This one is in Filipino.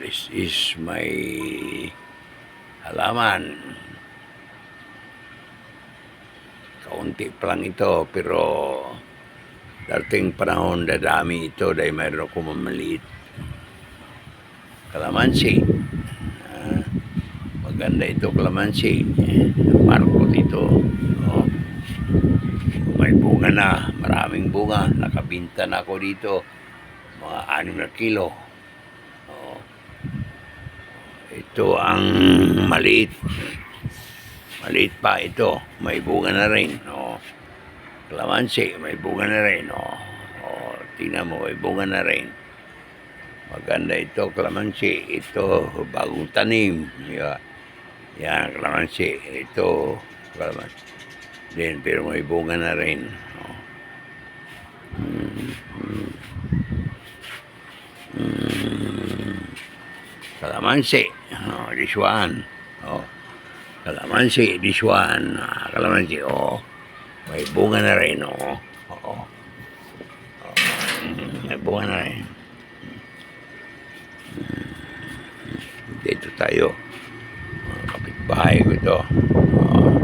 This is my halaman. Kaunti pa lang ito, pero dating panahon dadami ito dahil mayroon ako mamaliit. Kalamansi. Maganda ito, kalamansi. Marko dito. Oh. May bunga na, maraming bunga. Nakabinta na ako dito. Mga 6 na kilo. Oh. Ito ang maliit. Maliit pa ito. May bunga na rin. Oh. Kalamansi, may bunga na rin. Oh. Oh. Tingnan mo, may bunga na rin. Maganda ito, kalamansi. Ito, bagong tanim. Yan, kalamansi. Ito, kalamansi. Then, pero may bunga na rin. Oh. Kalamansi. Oh, this one. Oh. Kalamansi, this one. Kalamansi, oh. May bunga na rin, oh. Oh. Oh. May bunga na rin. Dito tayo. Kapitbahay ko ito. Oh.